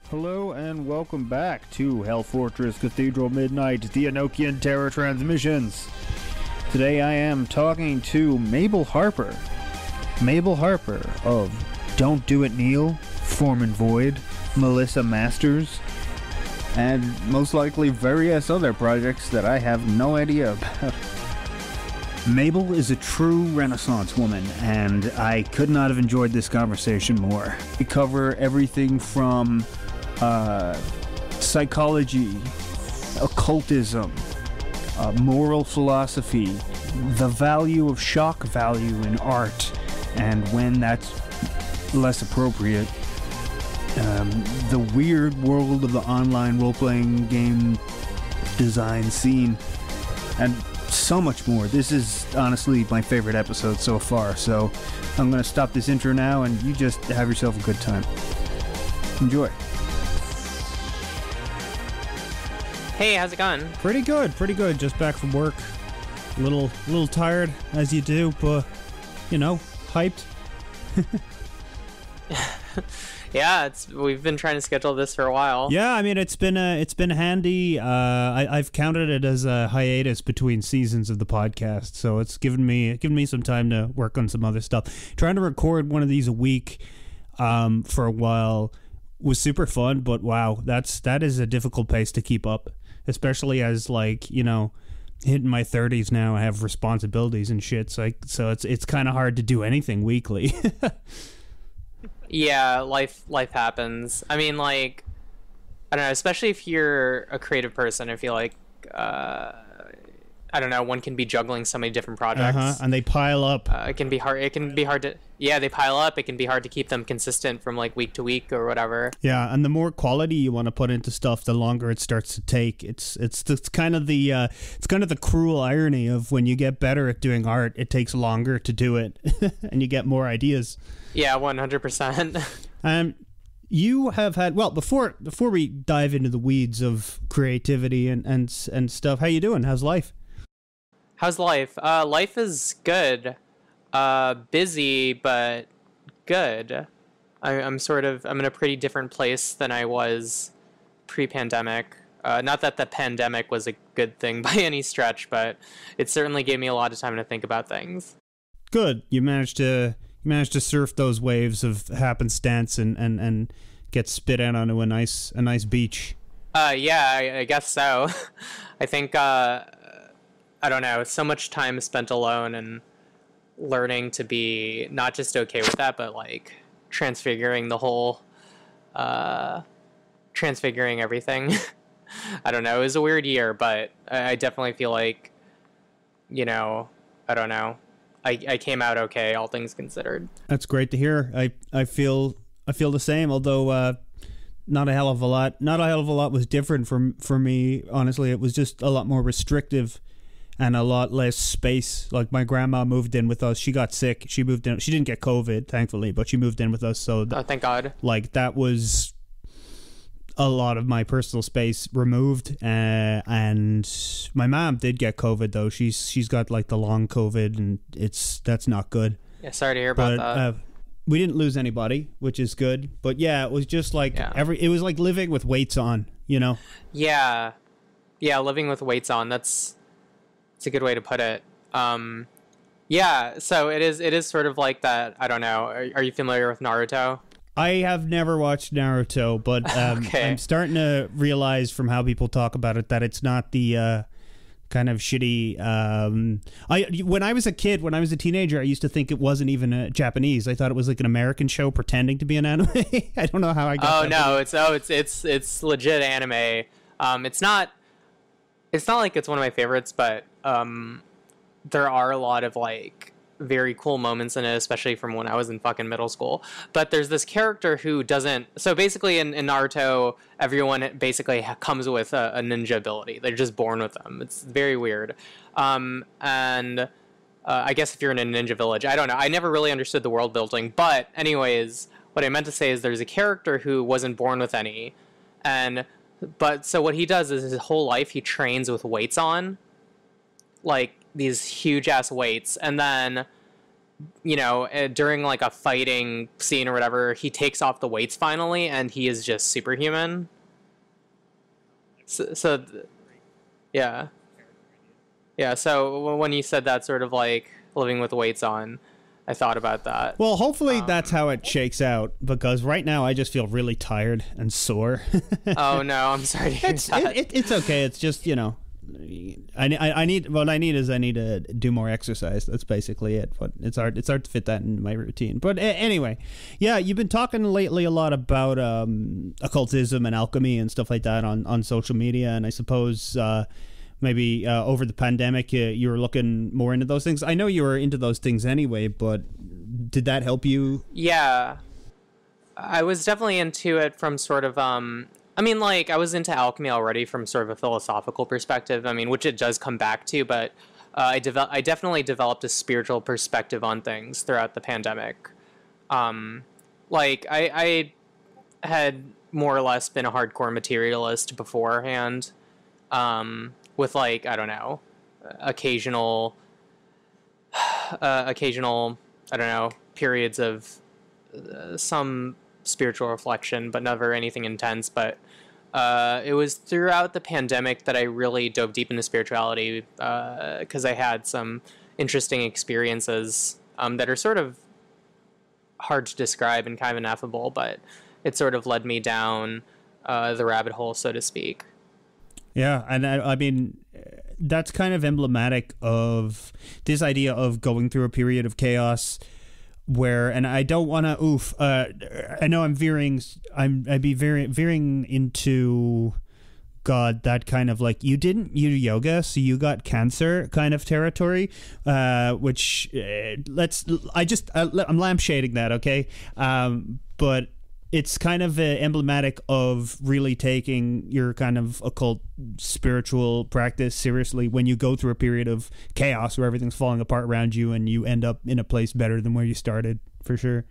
Hello and welcome back to Hell Fortress Cathedral Midnight, the Enochian Terror Transmissions. Today I am talking to Mabel Harper. Mabel Harper of Don't Do It Neil, Form and Void, Melissa Masters, and most likely various other projects that I have no idea about. Mabel is a true Renaissance woman, and I could not have enjoyed this conversation more. We cover everything from psychology, occultism, moral philosophy, the value of shock value in art, and when that's less appropriate, the weird world of the online role-playing game design scene, and so much more. This is honestly my favorite episode so far, so I'm going to stop this intro now and you just have yourself a good time. Enjoy. Hey, how's it going? Pretty good. Just back from work. A little tired, as you do, but, you know, hyped. Yeah, we've been trying to schedule this for a while. Yeah, I mean, it's been handy. I've counted it as a hiatus between seasons of the podcast, so it's given me some time to work on some other stuff. Trying to record one of these a week for a while was super fun, but wow, that is a difficult pace to keep up, especially as, like, you know, hitting my 30s now. I have responsibilities and shit, so it's kind of hard to do anything weekly. Yeah, life happens. I mean, like, I don't know, especially if you're a creative person, I feel like, I don't know, one can be juggling so many different projects. And they pile up. It can be hard to, yeah, they pile up. It can be hard to keep them consistent from, like, week to week or whatever. Yeah, and the more quality you want to put into stuff, the longer it starts to take. It's kind of the cruel irony of when you get better at doing art, it takes longer to do it, and you get more ideas. Yeah, 100%. You have had, well, before we dive into the weeds of creativity and stuff, how you doing? How's life? How's life? Life is good. Busy, but good. I'm in a pretty different place than I was pre-pandemic. Not that the pandemic was a good thing by any stretch, but it certainly gave me a lot of time to think about things. Good. You managed to surf those waves of happenstance and get spit out onto a nice beach. Yeah, I guess so. I think, I don't know, so much time spent alone and learning to be not just okay with that, but, like, transfiguring the whole, transfiguring everything. I don't know, it was a weird year, but I definitely feel like, you know, I don't know, I came out okay, all things considered. That's great to hear. I feel the same, although not a hell of a lot was different for me. Honestly, it was just a lot more restrictive and a lot less space. Like, my grandma moved in with us. She got sick. She moved in. She didn't get COVID, thankfully, but she moved in with us. So oh, thank God. Like, that was a lot of my personal space removed. And my mom did get COVID, though. She's got, like, the long COVID, and that's not good. Yeah, sorry to hear about that. We didn't lose anybody, which is good. But yeah, it was just like it was like living with weights on, you know? Yeah, living with weights on. It's a good way to put it. Yeah, so it is sort of like that. I don't know. Are you familiar with Naruto? I have never watched Naruto, but okay. I'm starting to realize from how people talk about it that it's not the kind of shitty. When I was a kid, when I was a teenager, I used to think it wasn't even Japanese. I thought it was like an American show pretending to be an anime. I don't know how I got. Oh no, it's legit anime. It's not like it's one of my favorites, but there are a lot of, like, very cool moments in it, especially from when I was in fucking middle school. But there's this character who doesn't. So basically, in Naruto, everyone basically comes with a ninja ability. They're just born with them. It's very weird. And I guess if you're in a ninja village, I don't know. I never really understood the world building. But anyways, what I meant to say is there's a character who wasn't born with any, but so what he does is his whole life he trains with weights on, like these huge ass weights, and then during like a fighting scene or whatever, he takes off the weights finally, and he is just superhuman. So yeah. Yeah, so when you said that sort of like living with weights on, I thought about that. Well, hopefully that's how it shakes out, because right now I just feel really tired and sore. Oh no, I'm sorry to hear that. It's okay. It's just, I need to do more exercise. That's basically it. But it's hard to fit that in my routine. But anyway, yeah, you've been talking lately a lot about occultism and alchemy and stuff like that on social media, and I suppose maybe over the pandemic you were looking more into those things. I know you were into those things anyway, but did that help you? Yeah, I was definitely into it from sort of I was into alchemy already from sort of a philosophical perspective, which it does come back to, but I definitely developed a spiritual perspective on things throughout the pandemic. I had more or less been a hardcore materialist beforehand, with I don't know, occasional I don't know, periods of some spiritual reflection, but never anything intense. But it was throughout the pandemic that I really dove deep into spirituality, because I had some interesting experiences that are sort of hard to describe and kind of ineffable, but it sort of led me down the rabbit hole, so to speak. Yeah, and I mean, that's kind of emblematic of this idea of going through a period of chaos where, and I don't want to, I know I'm veering into, God, that kind of like, you didn't do yoga, so you got cancer kind of territory, which, I'm lampshading that, okay? But it's kind of emblematic of really taking your kind of occult spiritual practice seriously when you go through a period of chaos where everything's falling apart around you and you end up in a place better than where you started, for sure.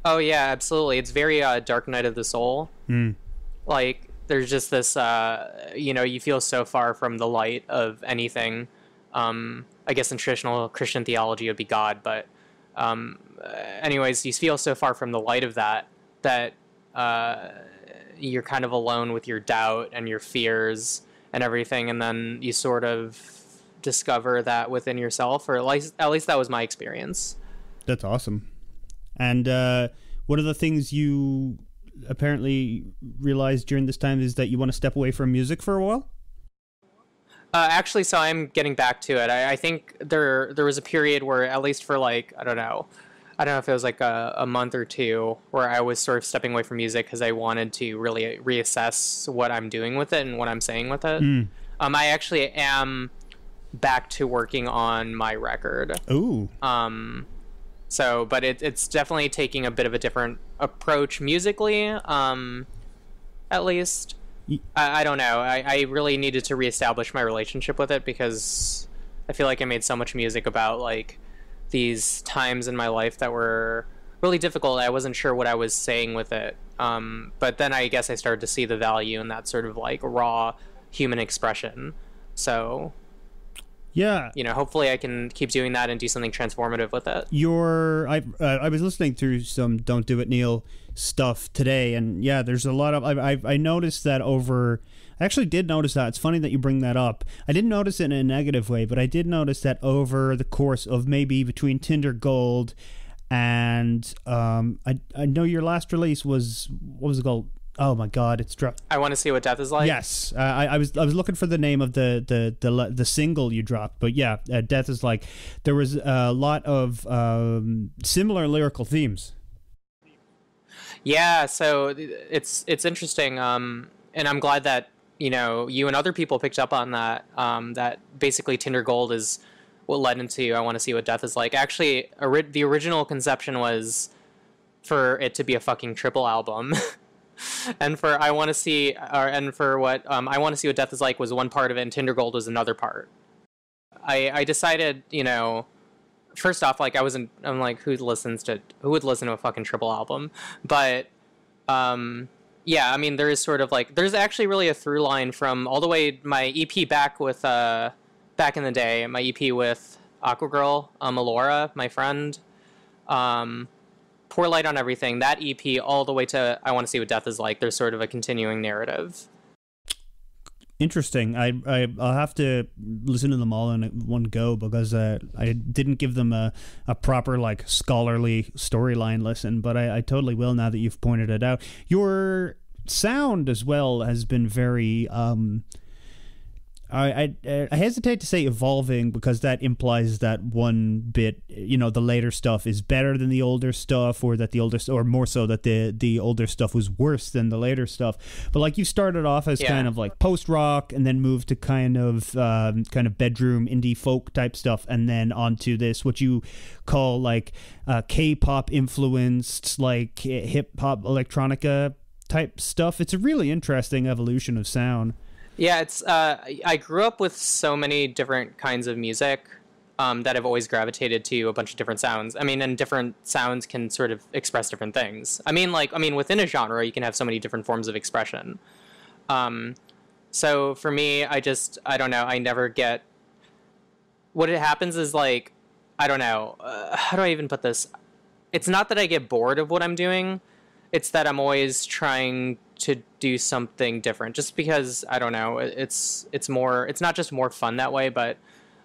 Oh yeah, absolutely. It's very Dark Night of the Soul. Like, there's just this, you feel so far from the light of anything. I guess in traditional Christian theology it would be God, but anyways, you feel so far from the light of that you're kind of alone with your doubt and your fears and everything, and then you sort of discover that within yourself, or at least that was my experience. That's awesome. And one of the things you apparently realized during this time is that you want to step away from music for a while? Actually, so I'm getting back to it. I think there was a period where, at least for I don't know if it was like a month or two, where I was sort of stepping away from music because I wanted to really reassess what I'm doing with it and what I'm saying with it. I actually am back to working on my record. Ooh. So, but it's definitely taking a bit of a different approach musically, at least. I don't know. I really needed to reestablish my relationship with it, because I feel like I made so much music about these times in my life that were really difficult. I wasn't sure what I was saying with it. But then I guess I started to see the value in that sort of raw human expression. So yeah, hopefully I can keep doing that and do something transformative with it. I was listening through some Don't Do It Neil stuff today, and yeah, there's a lot of I noticed that I actually did notice that. It's funny that you bring that up. I didn't notice it in a negative way, but I did notice that over the course of maybe between Tinder Gold and I know your last release was, what was it called? Oh my God, it's dropped. I Want to See What Death Is Like. Yes, I was looking for the name of the single you dropped, but yeah, Death Is Like. There was a lot of similar lyrical themes. Yeah, so it's interesting, and I'm glad that you and other people picked up on that. That basically Tinder Gold is what led into I Want to See What Death Is Like. Actually, the original conception was for it to be a fucking triple album. And for I Want to See, and for what I Want to See What Death Is Like was one part of it, and Tinder Gold was another part. I decided, first off, I'm like, who would listen to a fucking triple album? But yeah, there is sort of there's actually really a through line from all the way my EP back in the day, my EP with Aqua Girl, Alora, my friend, Pour Light on Everything, that EP all the way to I Want to See What Death Is Like. There's sort of a continuing narrative. Interesting. I'll have to listen to them all in one go because I didn't give them a proper like scholarly storyline listen, but I totally will now that you've pointed it out. Your sound as well has been very I hesitate to say evolving because that implies that one bit, the later stuff is better than the older stuff, or that the older, or more so that the older stuff was worse than the later stuff. But like you started off as kind of like post rock, and then moved to kind of bedroom indie folk type stuff, and then onto this what you call like K-pop influenced like hip hop electronica type stuff. It's a really interesting evolution of sound. Yeah, it's I grew up with so many different kinds of music that I've always gravitated to a bunch of different sounds. I mean, and different sounds can sort of express different things. I mean, within a genre, you can have so many different forms of expression. So for me, I don't know, I never get... What it happens is like, I don't know, how do I even put this? It's not that I get bored of what I'm doing. It's that I'm always trying to do something different, just because I don't know, it's not just more fun that way, but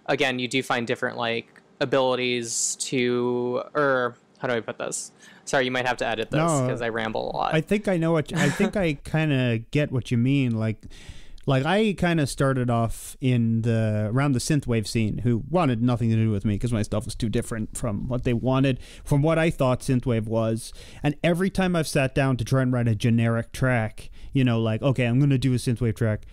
again, you do find different like abilities to, or how do I put this? Sorry, you might have to edit this because I ramble a lot. I think I know I think I kind of get what you mean. Like I kind of started off around the synthwave scene, who wanted nothing to do with me because my stuff was too different from what they wanted, from what I thought synthwave was. And every time I've sat down to try and write a generic track, like, okay, I'm going to do a synthwave track,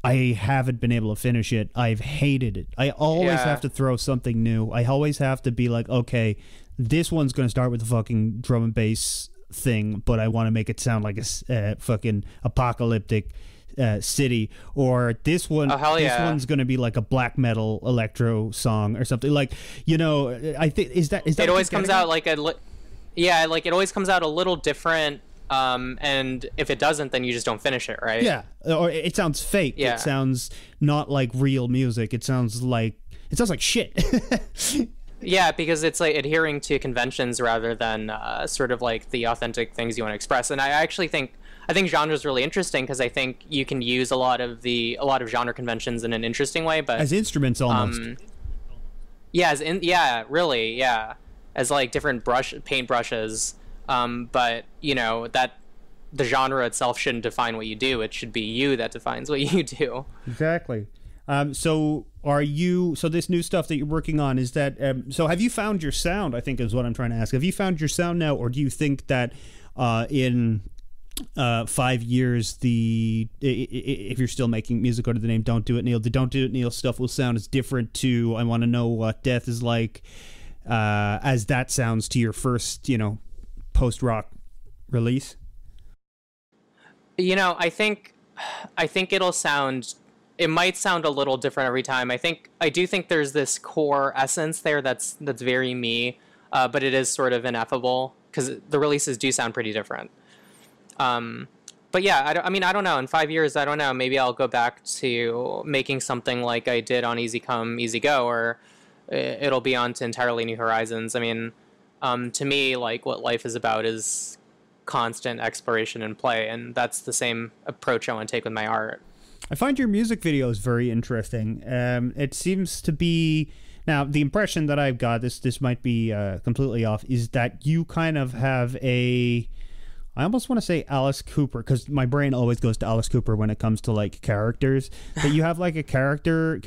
I haven't been able to finish it. I've hated it. I always have to throw something new. I always have to be like, okay, this one's going to start with the fucking drum and bass thing, but I want to make it sound like a fucking apocalyptic city, or this one's going to be like a black metal electro song or something, like, I think is that it always comes out like it always comes out a little different, and if it doesn't, then you just don't finish it, right? Or it sounds fake. It sounds not like real music. It sounds like shit. Yeah, because it's like adhering to conventions rather than sort of like the authentic things you want to express. And I think genre is really interesting because I think you can use a lot of genre conventions in an interesting way, but as instruments almost. As like different paint brushes. But that the genre itself shouldn't define what you do. It should be you that defines what you do. Exactly. So this new stuff that you're working on, is that, so have you found your sound, I think is what I'm trying to ask. Have you found your sound now, or do you think that in 5 years, if you're still making music under the name Don't Do It Neil, the Don't Do It Neil stuff will sound as different to I Want to Know What Death Is Like, as that sounds to your first, post-rock release? I think it might sound a little different every time. I do think there's this core essence there that's very me, but it is sort of ineffable because the releases do sound pretty different. But yeah, I don't know. In 5 years, I don't know. Maybe I'll go back to making something like I did on Easy Come, Easy Go, or it'll be on to entirely new horizons. I mean, to me, like, what life is about is constant exploration and play, and that's the same approach I want to take with my art. I find your music videos very interesting. It seems to be... Now, the impression that I've got, this might be completely off, is that you kind of have a... I almost want to say Alice Cooper, because my brain always goes to Alice Cooper when it comes to, like, characters. But you have, like, a character...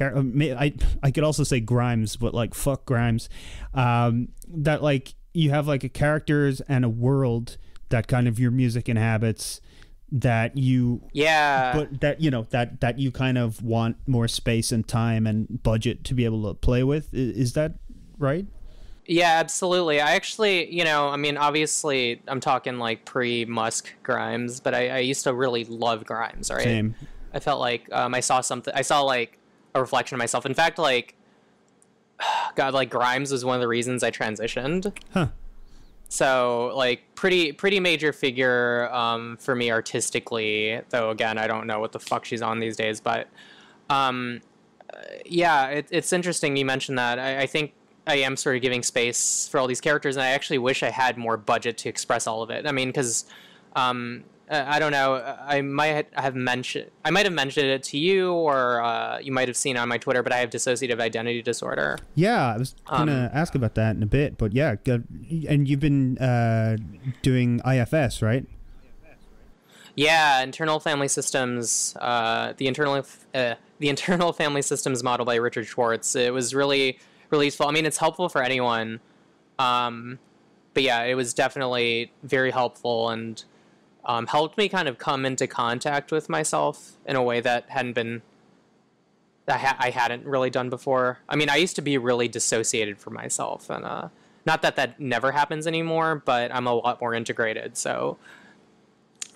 I could also say Grimes, but, like, fuck Grimes. That, like, you have, like, a characters and a world that kind of your music inhabits, that you... Yeah. But that you kind of want more space and time and budget to be able to play with. Is that right? Yeah, absolutely. I actually, obviously I'm talking like pre-Musk Grimes, but I used to really love Grimes, right? Same. I felt like I saw like a reflection of myself. In fact, like, God, like Grimes was one of the reasons I transitioned. Huh. So, like, pretty major figure for me artistically, though, again, I don't know what the fuck she's on these days, but yeah, it's interesting you mentioned that. I think I am sort of giving space for all these characters, and I actually wish I had more budget to express all of it. I mean, because I don't know, I might have mentioned it to you, or you might have seen on my Twitter, but I have dissociative identity disorder. Yeah, I was gonna ask about that in a bit, but yeah, and you've been doing IFS, right? Yeah, internal family systems. The internal family systems model by Richard Schwartz. It was really useful. I mean, it's helpful for anyone, but yeah, it was definitely very helpful and helped me kind of come into contact with myself in a way that I hadn't really done before. I mean, I used to be really dissociated from myself, and not that never happens anymore, but I'm a lot more integrated. So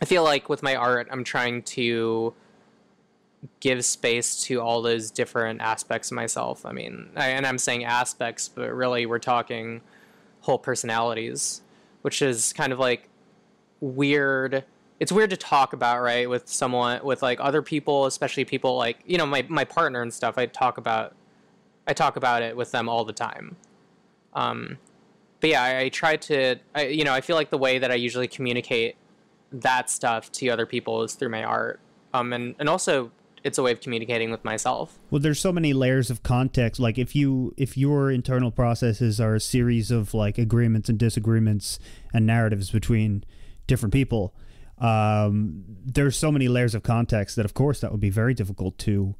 I feel like with my art, I'm trying to give space to all those different aspects of myself. I mean, and I'm saying aspects, but really we're talking whole personalities, which is kind of like weird. It's weird to talk about, right, with someone, with like other people, especially people like, you know, my partner and stuff. I talk about it with them all the time. But yeah, I try to, I feel like the way that I usually communicate that stuff to other people is through my art. And also it's a way of communicating with myself. Well, there's so many layers of context. Like if your internal processes are a series of like agreements and disagreements and narratives between different people, there's so many layers of context that of course that would be very difficult to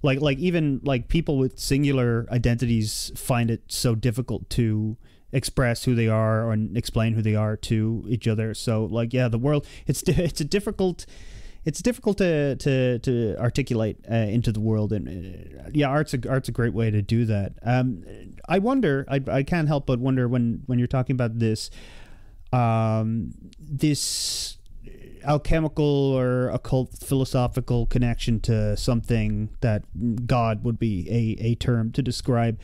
like even like people with singular identities find it so difficult to express who they are or explain who they are to each other. So like, yeah, the world, it's difficult to articulate into the world, and yeah, art's a great way to do that. I wonder, I can't help but wonder when you're talking about this this alchemical or occult philosophical connection to something that God would be a term to describe.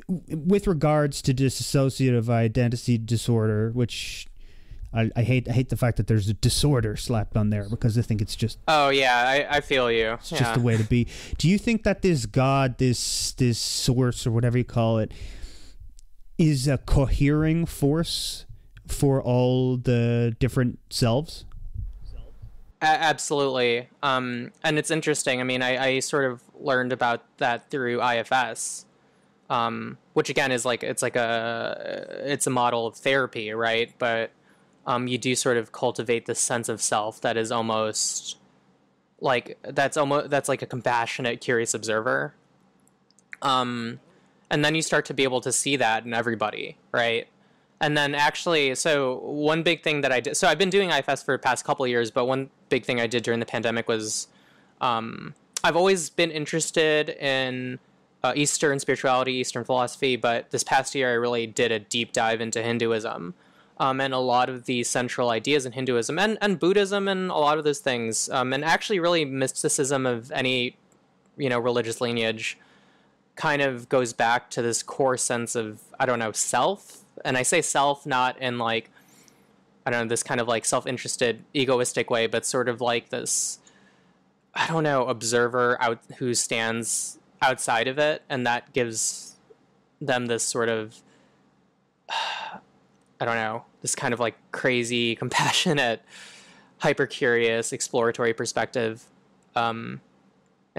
With regards to dissociative identity disorder, which I hate the fact that there's a disorder slapped on there, because I think it's just... Oh, yeah, I feel you. It's just the way to be. Do you think that this God, this source, or whatever you call it, is a cohering force for all the different selves? Absolutely. And it's interesting. I mean, I sort of learned about that through IFS. Which again is like it's a model of therapy, right? But you do sort of cultivate this sense of self that is almost like that's like a compassionate, curious observer. And then you start to be able to see that in everybody, right? And then actually, so one big thing that I did, so I've been doing IFS for the past couple of years, but one big thing I did during the pandemic was I've always been interested in Eastern spirituality, Eastern philosophy, but this past year I really did a deep dive into Hinduism, and a lot of the central ideas in Hinduism and Buddhism and a lot of those things, and actually really mysticism of any, religious lineage kind of goes back to this core sense of, I don't know, self. And I say self not in like, I don't know, this kind of like self-interested, egoistic way, but sort of like this, I don't know, observer who stands outside of it, and that gives them this sort of I don't know, this kind of like crazy, compassionate, hyper curious, exploratory perspective, and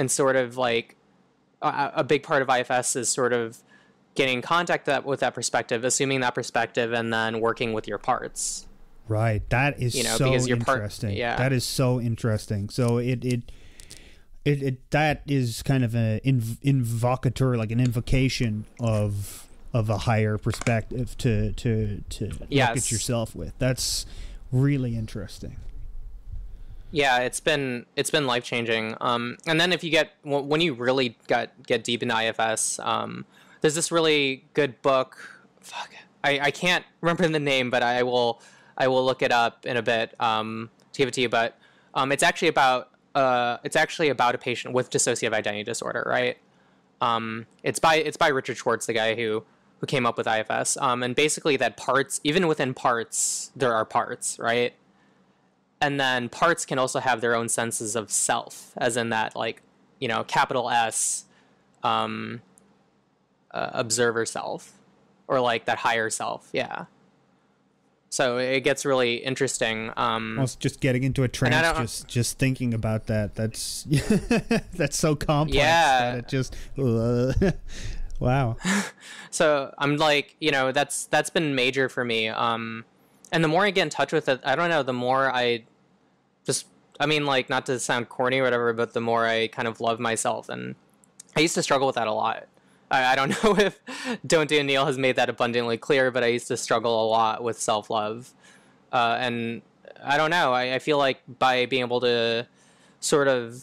sort of like a big part of IFS is sort of getting in contact with that perspective, assuming that perspective, and then working with your parts. Right, that is so interesting. Yeah, that is so interesting. So it that is kind of an invocator, like an invocation of a higher perspective to yes. look at yourself with. That's really interesting. Yeah, it's been life-changing. And then if you when you really get deep into IFS, there's this really good book. I can't remember the name, but I will look it up in a bit to give it to you. But it's actually about a patient with dissociative identity disorder, right? It's by Richard Schwartz, the guy who came up with IFS. And basically that parts, even within parts, there are parts, right? And then parts can also have their own senses of self, as in that, like, capital S, observer self, or like that higher self. Yeah. So it gets really interesting. Well, it's just getting into a trance, just thinking about that. That's that's so complex. Yeah. That it just wow. So I'm like, that's been major for me. And the more I get in touch with it, I don't know, the more I mean, like, not to sound corny or whatever, but the more I kind of love myself. And I used to struggle with that a lot. I don't know if Don't Do Neil has made that abundantly clear, but I used to struggle a lot with self-love. And I don't know, I feel like by being able to sort of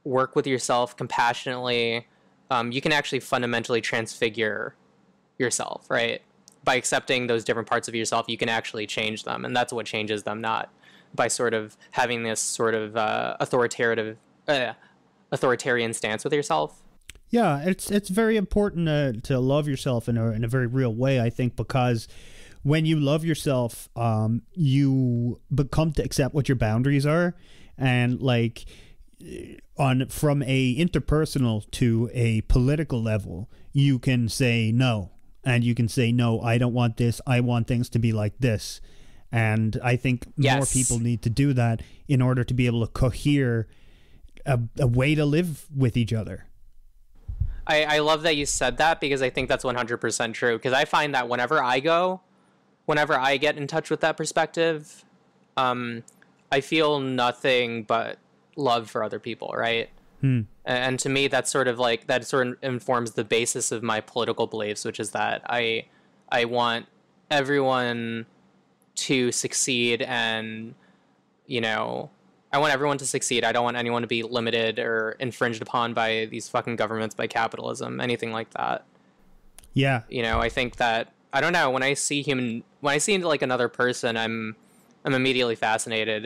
work with yourself compassionately, you can actually fundamentally transfigure yourself, right? By accepting those different parts of yourself, you can actually change them. And that's what changes them, not by sort of having this sort of authoritarian stance with yourself. Yeah, it's very important to love yourself in a very real way, I think, because when you love yourself, you become to accept what your boundaries are, and like from a interpersonal to a political level, you can say no, and you can say no, I don't want this, I want things to be like this. And I think more people need to do that in order to be able to cohere a way to live with each other. I love that you said that, because I think that's 100% true. Because I find that whenever I get in touch with that perspective, I feel nothing but love for other people, right? And to me, that's sort of like, that sort of informs the basis of my political beliefs, which is that I want everyone to succeed, and I want everyone to succeed. I don't want anyone to be limited or infringed upon by these fucking governments, by capitalism, anything like that. Yeah. I think that, I don't know, when I see like another person, I'm immediately fascinated.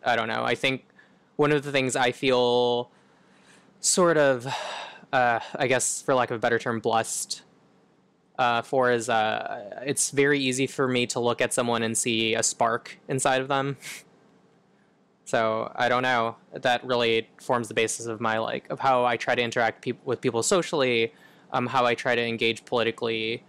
I don't know. I think one of the things I feel sort of, I guess for lack of a better term, blessed for is it's very easy for me to look at someone and see a spark inside of them. So I don't know, that really forms the basis of my of how I try to interact with people socially, how I try to engage politically,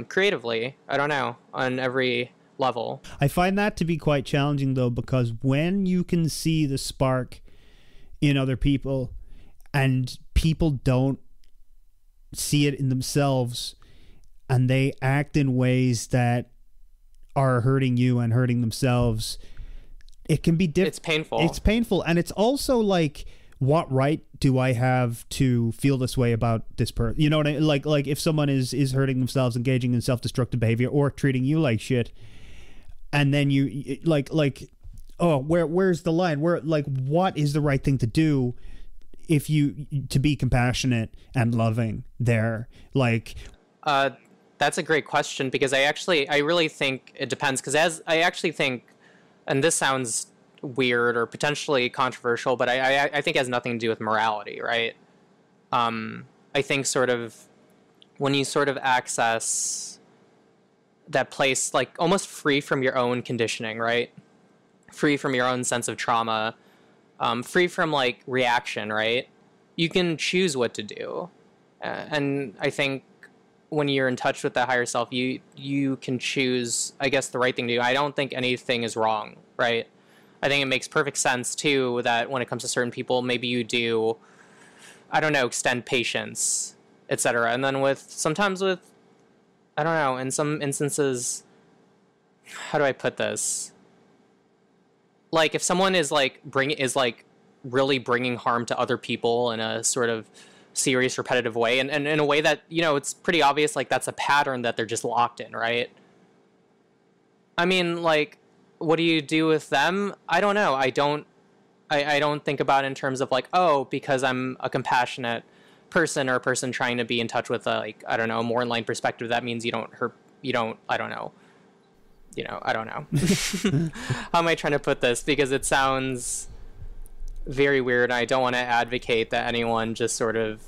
creatively. I don't know, on every level. I find that to be quite challenging, though, because when you can see the spark in other people and people don't see it in themselves, and they act in ways that are hurting you and hurting themselves, it can be different. It's painful. It's painful. And it's also like, what right do I have to feel this way about this person? You know what I mean? Like if someone is hurting themselves, engaging in self-destructive behavior, or treating you like shit, and then you oh, where's the line? What is the right thing to do to be compassionate and loving there? That's a great question, because I really think it depends, because I actually think, and this sounds weird or potentially controversial, but I think it has nothing to do with morality, right? I think sort of when you sort of access that place, like almost free from your own conditioning, right? Free from your own sense of trauma, free from like reaction, right? You can choose what to do. And I think when you're in touch with that higher self, you can choose, I guess, the right thing to do. I don't think anything is wrong, right? I think it makes perfect sense, too, that when it comes to certain people, maybe you do, I don't know, extend patience, etc. And then sometimes with, I don't know, in some instances, how do I put this? Like, if someone is really bringing harm to other people in a sort of serious, repetitive way, and in a way that, it's pretty obvious, like, that's a pattern that they're just locked in, right? I mean, like, what do you do with them? I don't know. I don't think about it in terms of like, oh, because I'm a compassionate person or a person trying to be in touch with a more enlightened perspective, that means I don't know. I don't know. How am I trying to put this? Because it sounds very weird, and I don't want to advocate that anyone just sort of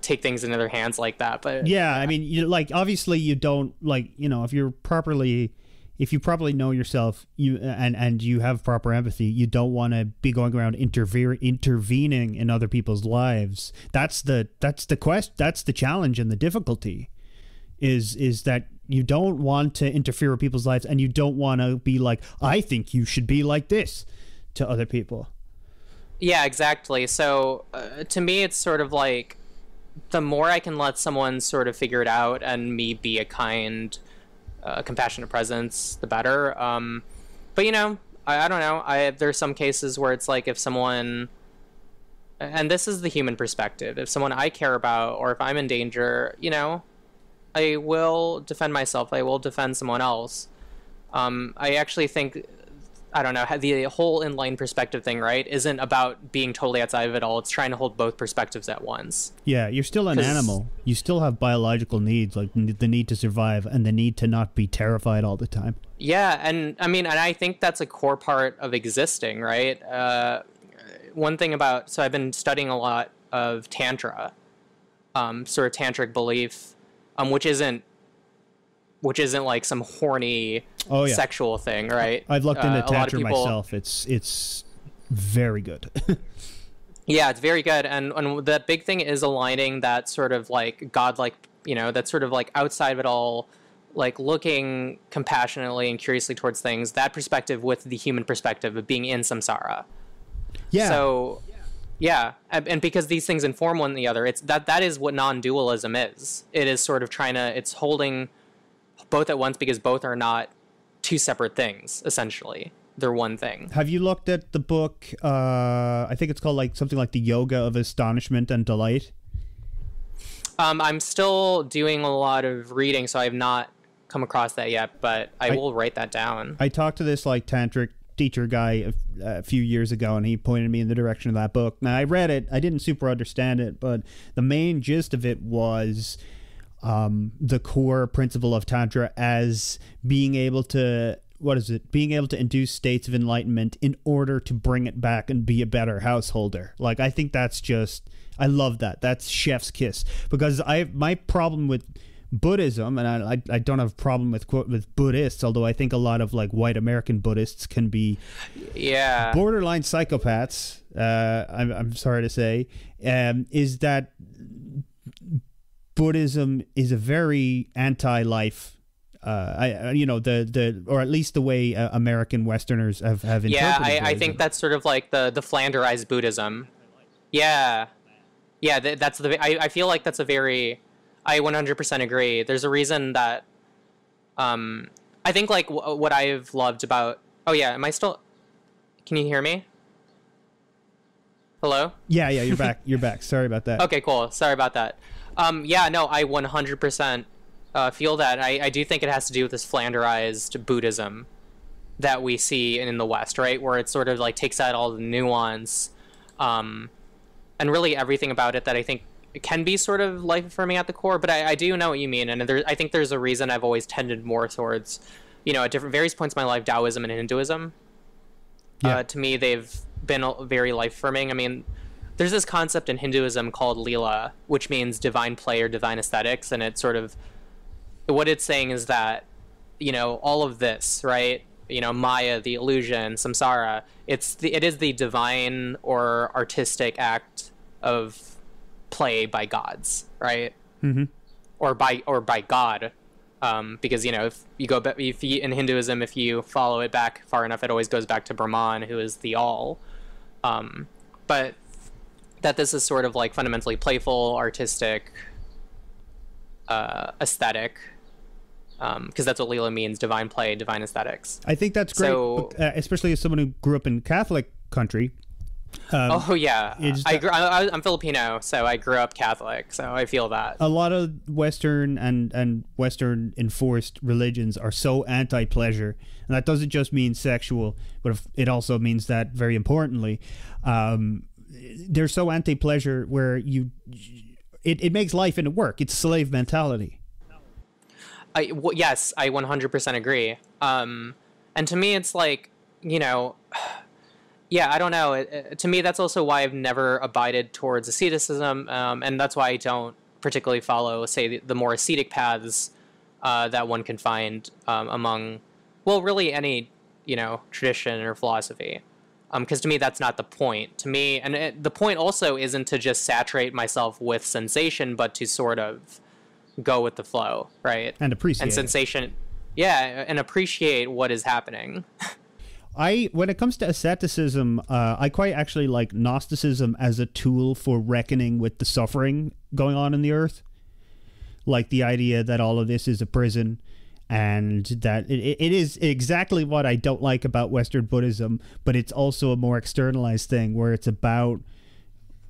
take things into their hands like that. But yeah, I mean, obviously you don't, if you're properly if you properly know yourself, and you have proper empathy, you don't want to be going around intervening in other people's lives. That's the challenge and the difficulty, is that you don't want to interfere with people's lives, and you don't want to be like, I think you should be like this to other people. Yeah, exactly. So to me, it's sort of like, the more I can let someone sort of figure it out and me be a kind, compassionate presence, the better. But you know, I don't know. There's some cases where it's like, if someone, and this is the human perspective, if someone I care about, or if I'm in danger, you know, I will defend myself. I will defend someone else. I actually think, I don't know, the whole enlightened perspective thing, right, isn't about being totally outside of it all. It's trying to hold both perspectives at once. Yeah, you're still an animal. You still have biological needs, like the need to survive and the need to not be terrified all the time. Yeah, and I mean, and I think that's a core part of existing, right? One thing about, so I've been studying a lot of Tantra, sort of tantric belief, which isn't like some horny sexual thing, right? I've looked into Tantra myself. It's very good. Yeah, it's very good. And the big thing is aligning that sort of like godlike, you know, that sort of like outside of it all, like looking compassionately and curiously towards things, that perspective with the human perspective of being in samsara. Yeah. So, yeah. And because these things inform one the other, it's that is what non-dualism is. It is sort of it's holding both at once, because both are not two separate things, essentially. They're one thing. Have you looked at the book, I think it's called like something like The Yoga of Astonishment and Delight? I'm still doing a lot of reading, so I have not come across that yet, but I will write that down. I talked to this like tantric teacher guy a few years ago, and he pointed me in the direction of that book. Now, I read it. I didn't super understand it, but the main gist of it was the core principle of Tantra as being able to, being able to induce states of enlightenment in order to bring it back and be a better householder. Like, I think that's just, I love that. That's chef's kiss. Because my problem with Buddhism, and I don't have a problem with Buddhists, although I think a lot of like white American Buddhists can be borderline psychopaths, I'm sorry to say, is that Buddhism is a very anti-life, or at least the way American Westerners have interpreted. Yeah, I think that's sort of like the Flanderized Buddhism. Yeah, that's I feel like that's a very, I 100% agree. There's a reason that, I think like what I've loved about. Oh yeah, am I still? Can you hear me? Hello? Yeah, you're back. You're back. Sorry about that. Okay, cool. Sorry about that. Yeah, no, I 100% feel that. I do think it has to do with this Flanderized Buddhism that we see in the West, right? Where it sort of like takes out all the nuance, and really everything about it that I think can be sort of life affirming at the core. But I do know what you mean, and I think there's a reason I've always tended more towards, at various points in my life, Taoism and Hinduism. Yeah. To me, they've been very life affirming. I mean, there's this concept in Hinduism called Leela, which means divine play or divine aesthetics, and it's sort of, what it's saying is that, all of this, right? Maya, the illusion, samsara, it is the divine or artistic act of play by gods, right? Mm-hmm. Or by God, because if you in Hinduism, if you follow it back far enough, it always goes back to Brahman, who is the all. But that this is sort of like fundamentally playful, artistic, aesthetic, because that's what Leela means: divine play, divine aesthetics. I think that's great, so, especially as someone who grew up in Catholic country. I'm Filipino, so I grew up Catholic, so I feel that. A lot of Western and Western enforced religions are so anti-pleasure, and that doesn't just mean sexual, but it also means that, very importantly, they're so anti-pleasure where it makes life into work. It's slave mentality. Yes, I 100% agree. And to me, it's like, yeah, I don't know. To me, that's also why I've never abided towards asceticism, and that's why I don't particularly follow, say, the more ascetic paths that one can find among well, really any, tradition or philosophy. Because to me, that's not the point. To me, and the point also isn't to just saturate myself with sensation, but to sort of go with the flow, right? And appreciate and sensation, and appreciate what is happening. When it comes to asceticism, I quite actually like Gnosticism as a tool for reckoning with the suffering going on in the earth. Like the idea that all of this is a prison, and that it is exactly what I don't like about Western Buddhism, but it's also a more externalized thing where it's about,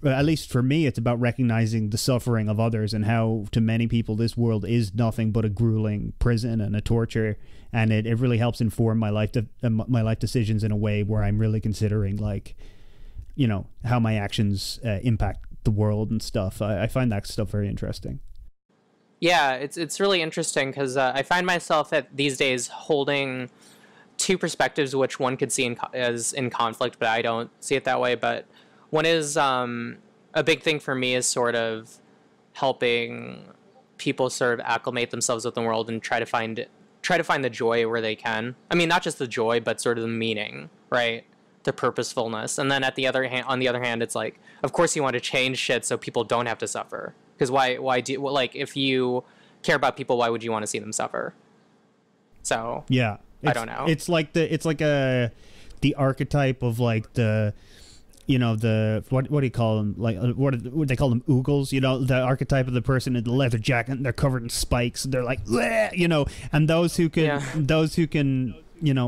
at least for me, it's about recognizing the suffering of others and how to many people this world is nothing but a grueling prison and a torture, and it really helps inform my life decisions in a way where I'm really considering, like, how my actions impact the world and stuff. I find that stuff very interesting. Yeah, it's really interesting because I find myself these days holding two perspectives, which one could see as in conflict, but I don't see it that way. But one is a big thing for me is sort of helping people sort of acclimate themselves with the world and try to find the joy where they can. I mean, not just the joy, but sort of the meaning, right? The purposefulness. And then on the other hand, it's like, of course you want to change shit so people don't have to suffer. Because why do, like, if you care about people, why would you want to see them suffer? So yeah, I don't know. It's like the archetype of like the, what do you call them? Like what they call them, oogles. The archetype of the person in the leather jacket and they're covered in spikes. And they're like, and those who can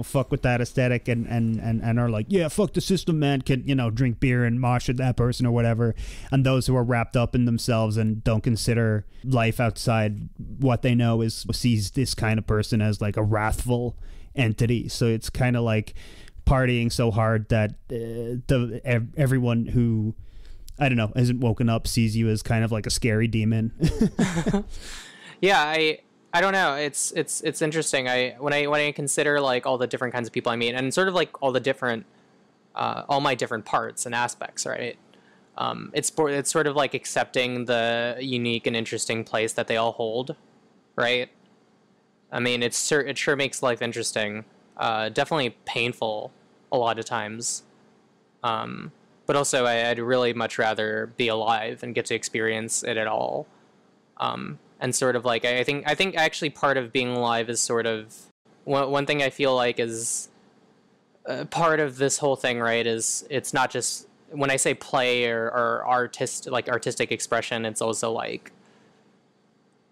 fuck with that aesthetic and are like, yeah, fuck the system, man, can, drink beer and mosh at that person or whatever. And those who are wrapped up in themselves and don't consider life outside what they know sees this kind of person as like a wrathful entity. So it's kind of like partying so hard that everyone who, I don't know, isn't woken up sees you as kind of like a scary demon. Yeah, I don't know. It's interesting. When I consider like all the different kinds of people I meet, and sort of like all the different, all my different parts and aspects, right? It's sort of like accepting the unique and interesting place that they all hold, right? I mean, it sure makes life interesting. Definitely painful a lot of times, but also I'd really much rather be alive and get to experience it at all. And sort of like, I think actually part of being alive is sort of one thing I feel like is part of this whole thing, right? Is it's not just when I say play or artistic expression, it's also like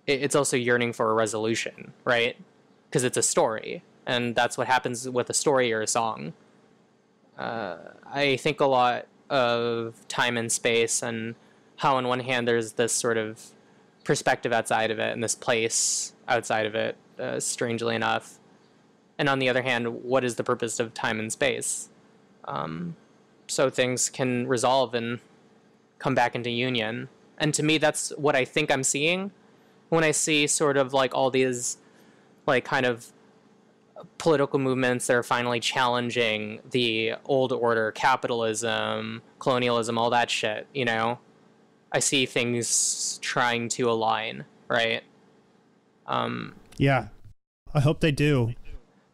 it's also yearning for a resolution, right? Because it's a story, and that's what happens with a story or a song. I think a lot of time and space and how on one hand there's this sort of perspective outside of it and this place outside of it, strangely enough, and on the other hand, what is the purpose of time and space? So things can resolve and come back into union. And to me, that's what I think I'm seeing when I see sort of like all these like kind of political movements that are finally challenging the old order, capitalism, colonialism, all that shit, I see things trying to align, right? Yeah, I hope they do.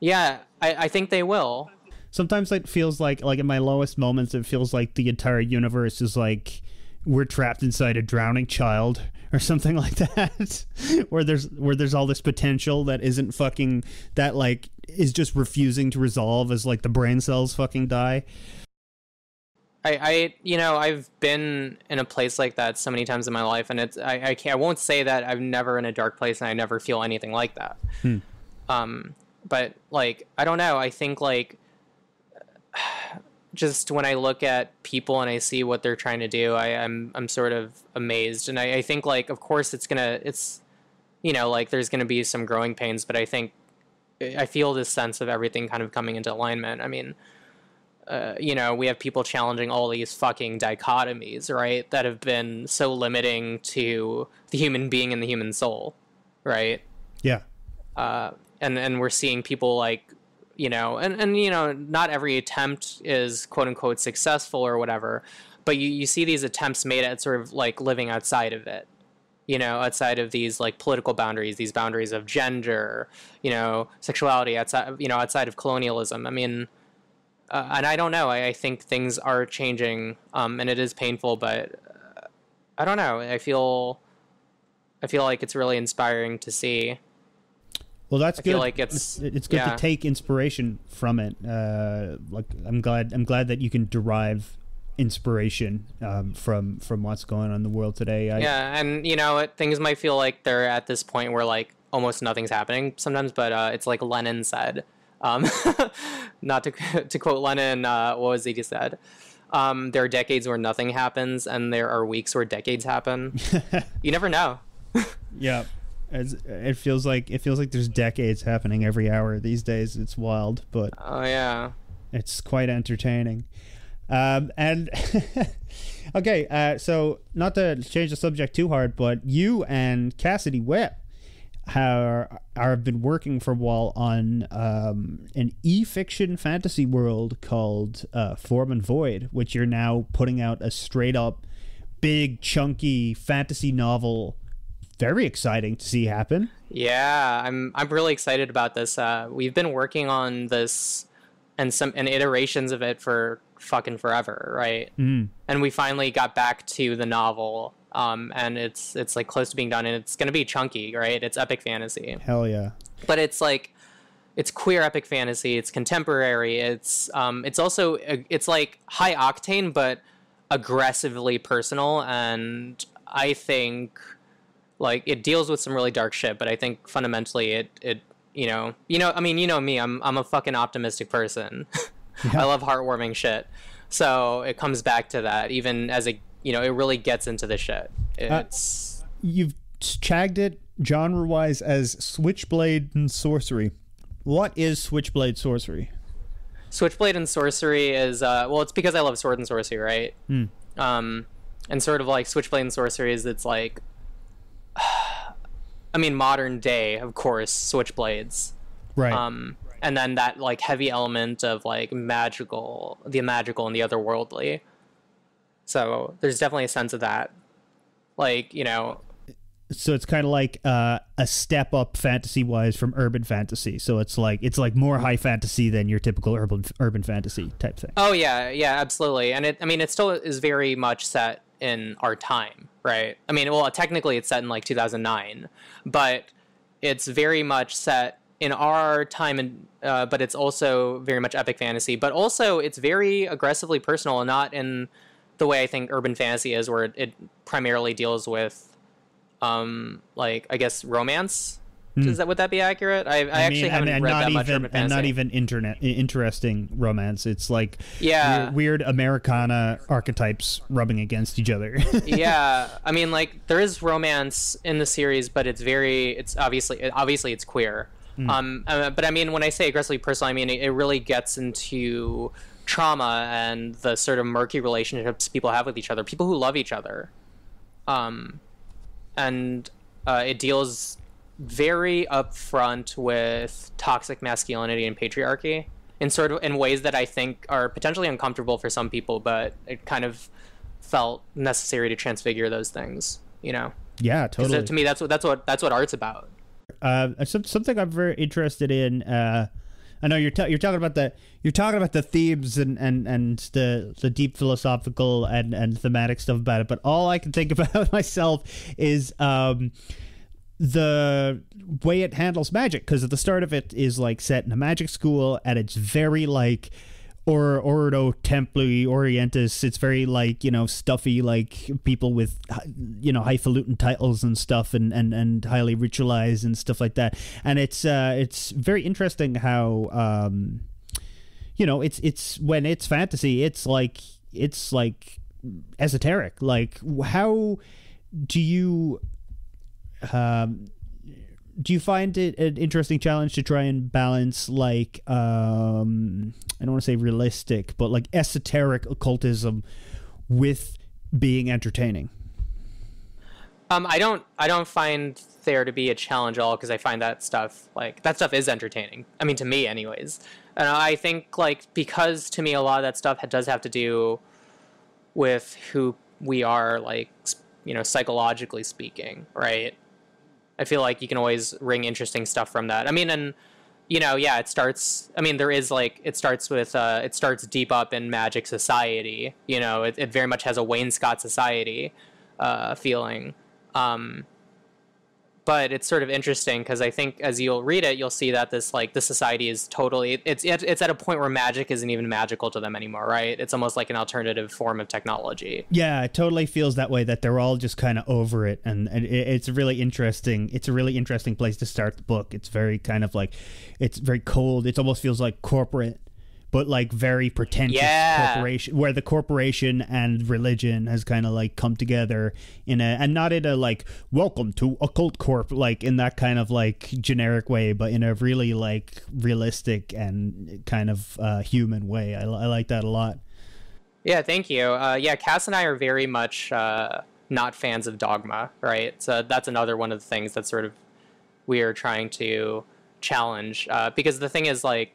Yeah, I think they will. Sometimes it feels like in my lowest moments, it feels like the entire universe is like we're trapped inside a drowning child or something like that, where there's all this potential that isn't fucking, that like is just refusing to resolve as like the brain cells fucking die. I've been in a place like that so many times in my life, and I won't say that I'm never in a dark place and I never feel anything like that. But like, I don't know. I think like, just when I look at people and I see what they're trying to do, I'm sort of amazed. And I think like, of course it's like there's gonna be some growing pains, but I think I feel this sense of everything kind of coming into alignment. I mean, we have people challenging all these fucking dichotomies, right? That have been so limiting to the human being and the human soul, right? Yeah. And we're seeing people like, not every attempt is quote unquote successful or whatever, but you see these attempts made at sort of like living outside of it, outside of these like political boundaries, these boundaries of gender, sexuality, outside of colonialism. I mean, and I don't know. I think things are changing, and it is painful, but I don't know. I feel like it's really inspiring to see. Well, that's good. I feel like it's good to take inspiration from it. Like I'm glad that you can derive inspiration from what's going on in the world today. And things might feel like they're at this point where like almost nothing's happening sometimes, but it's like Lenin said. Not to quote Lenin, what was he said? There are decades where nothing happens, and there are weeks where decades happen. You never know. Yeah. It feels like there's decades happening every hour these days. It's wild, but oh yeah, it's quite entertaining. And okay, so not to change the subject too hard, but you and Cassidy Webb have been working for a while on an e-fiction fantasy world called Form and Void, which you're now putting out a straight up big chunky fantasy novel. Very exciting to see happen. Yeah, I'm really excited about this. We've been working on this and iterations of it for fucking forever, right? Mm. And we finally got back to the novel, and it's like close to being done, and it's gonna be chunky, right? It's epic fantasy. Hell yeah! But it's queer epic fantasy. It's contemporary. It's also it's like high octane, but aggressively personal, and I think. Like it deals with some really dark shit, but I think fundamentally it I mean, me, I'm a fucking optimistic person. Yeah. I love heartwarming shit. So it comes back to that, even as it really gets into the shit. It's you've tagged it genre-wise as Switchblade and Sorcery. What is Switchblade Sorcery? Switchblade and Sorcery is it's because I love sword and sorcery, right? Mm. And sort of like Switchblade and Sorcery is it's like I mean, modern day, of course, switchblades. Right. And then that like heavy element of like the magical and the otherworldly. So there's definitely a sense of that. Like, So it's kind of like a step up fantasy wise from urban fantasy. So it's like more high fantasy than your typical urban fantasy type thing. Oh yeah, absolutely. And it still is very much set in our time, right? I mean, well, technically it's set in like 2009, but it's very much set in our time, and but it's also very much epic fantasy, but also it's very aggressively personal, and not in the way I think urban fantasy is, where it primarily deals with like I guess romance. Would that be accurate? I actually haven't read that much urban fantasy. And not even interesting romance. It's like weird Americana archetypes rubbing against each other. Yeah, I mean, like there is romance in the series, but it's obviously it's queer. But I mean, when I say aggressively personal, I mean it really gets into trauma and the sort of murky relationships people have with each other, people who love each other, and it deals very upfront with toxic masculinity and patriarchy in ways that I think are potentially uncomfortable for some people, but it kind of felt necessary to transfigure those things, Yeah, totally. To me, that's what art's about. Something I'm very interested in. I know you're talking about the themes and the deep philosophical and thematic stuff about it, but all I can think about myself is the way it handles magic, because at the start of it is like set in a magic school, and it's very like Ordo Templi Orientis. It's very like stuffy, like people with highfalutin titles and stuff, and highly ritualized and stuff like that. And it's very interesting how it's when it's fantasy, it's like esoteric. Like, how do you find it an interesting challenge to try and balance, like, I don't want to say realistic, but like esoteric occultism with being entertaining? I don't find there to be a challenge at all, because I find that stuff is entertaining. I mean, to me anyways. And I think, like, because to me a lot of that stuff does have to do with who we are, like, psychologically speaking, right? I feel like you can always wring interesting stuff from that. I mean, and yeah, it starts. I mean, it starts deep up in magic society. It very much has a Wainscot society feeling. But it's sort of interesting because I think as you'll read it, you'll see that this society is totally it's at a point where magic isn't even magical to them anymore, right? It's almost like an alternative form of technology. Yeah, it totally feels that way, that they're all just kind of over it, and it's really interesting. It's a really interesting place to start the book. It's very kind of like, it's very cold. It almost feels like corporate, but like very pretentious corporation, where the corporation and religion has kind of like come together and not in a like welcome to occult corp, like in that kind of like generic way, but in a really like realistic and kind of human way. I like that a lot. Yeah, thank you. Cass and I are very much not fans of dogma, right? So that's another one of the things that sort of we are trying to challenge, because the thing is, like,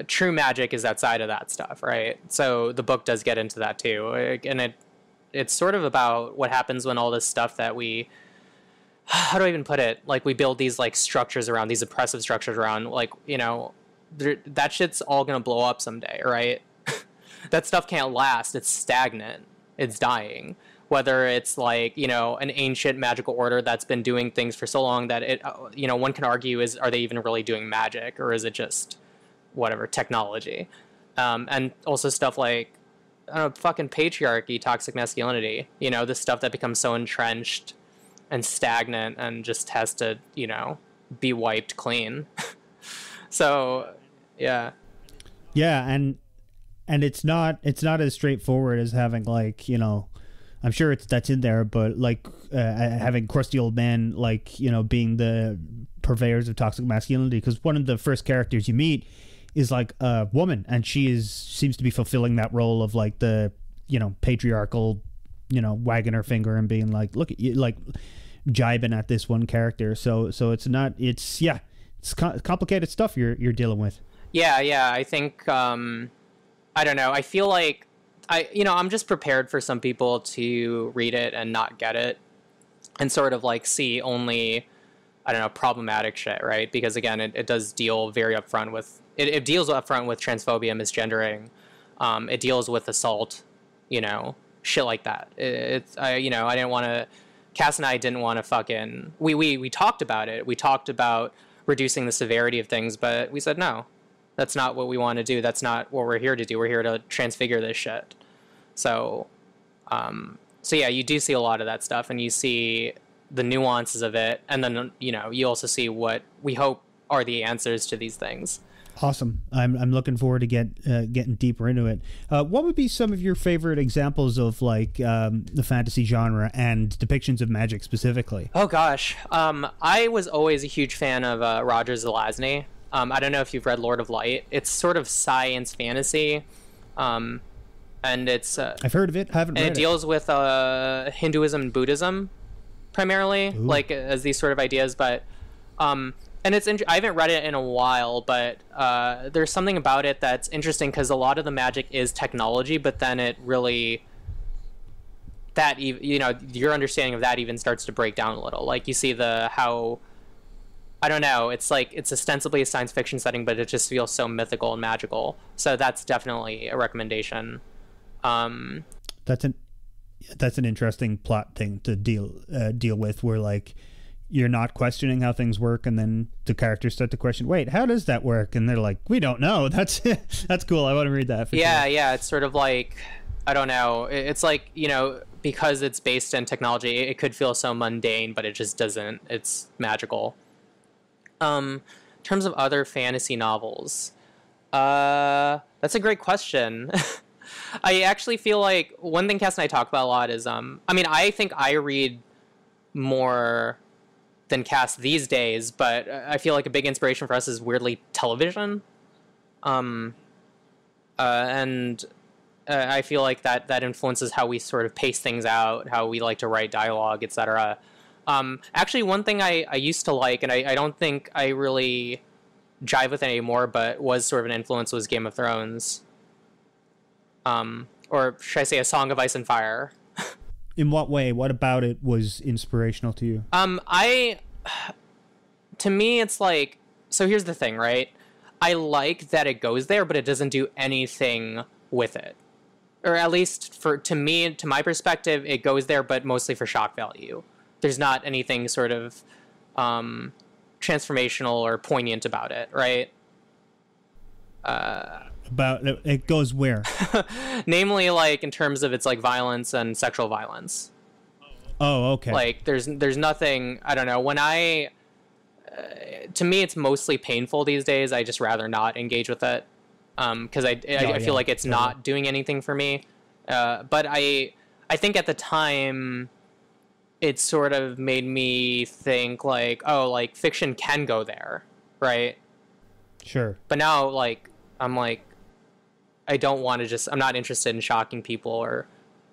true magic is outside of that stuff, right? So the book does get into that too, and it's sort of about what happens when all this stuff that we, how do I even put it, like we build these like structures around, these oppressive structures around, like, that shit's all gonna blow up someday, right? That stuff can't last. It's stagnant. It's dying. Whether it's like, an ancient magical order that's been doing things for so long that it, one can argue are they even really doing magic, or is it just whatever technology? And also stuff like, I don't know, fucking patriarchy, toxic masculinity, this stuff that becomes so entrenched and stagnant and just has to, be wiped clean. So yeah and it's not as straightforward as having like, I'm sure that's in there, but like having crusty old men like, being the purveyors of toxic masculinity, because one of the first characters you meet is like a woman, and she seems to be fulfilling that role of like the, patriarchal, wagging her finger and being like, look at you, like jibing at this one character. So it's complicated stuff you're dealing with. I think I don't know, I feel like I'm just prepared for some people to read it and not get it and sort of like see only, I don't know, problematic shit, right? Because again, it does deal very upfront with it deals upfront with transphobia, misgendering. It deals with assault, shit like that. I didn't want to. Cass and I didn't want to fucking. We talked about it. We talked about reducing the severity of things, but we said no. That's not what we want to do. That's not what we're here to do. We're here to transfigure this shit. So yeah, you do see a lot of that stuff, and you see the nuances of it, and then you also see what we hope are the answers to these things. Awesome. I'm looking forward to getting deeper into it. What would be some of your favorite examples of like the fantasy genre and depictions of magic specifically? Oh gosh, I was always a huge fan of Roger Zelazny. I don't know if you've read Lord of Light. It's sort of science fantasy, and it's I've heard of it. Haven't read it. And it deals with Hinduism and Buddhism primarily. Ooh. Like as these sort of ideas, but and it's I haven't read it in a while, but there's something about it that's interesting because a lot of the magic is technology, but then it really your understanding of that even starts to break down a little. Like you see how I don't know, it's like it's ostensibly a science fiction setting, but it just feels so mythical and magical. So that's definitely a recommendation. That's an interesting plot thing to deal with, where like you're not questioning how things work, and then the characters start to question, wait, how does that work? And they're like, we don't know. That's cool. I want to read that. Sure. Yeah. It's sort of like, I don't know. It's like, because it's based in technology, it could feel so mundane, but it just doesn't. It's magical. In terms of other fantasy novels, that's a great question. I actually feel like one thing Cass and I talk about a lot is, I think I read more than Cass these days, but I feel like a big inspiration for us is weirdly television. And I feel like that influences how we sort of pace things out, how we like to write dialogue, etc. Actually, one thing I used to like, and I don't think I really jive with it anymore, but was sort of an influence, was Game of Thrones. Or should I say A Song of Ice and Fire? In what way? What about it was inspirational to you? To me, it's like, so here's the thing, right? I like that it goes there, but it doesn't do anything with it. Or at least to my perspective, it goes there, but mostly for shock value. There's not anything sort of transformational or poignant about it, right? About it goes where? Namely, like in terms of its like violence and sexual violence. Oh, okay. Like there's nothing, I don't know, when to me it's mostly painful these days. I just rather not engage with it because I feel like it's not doing anything for me. But I think at the time it sort of made me think like, oh, like fiction can go there, right? Sure. But now like I'm like, I don't want to just, I'm not interested in shocking people or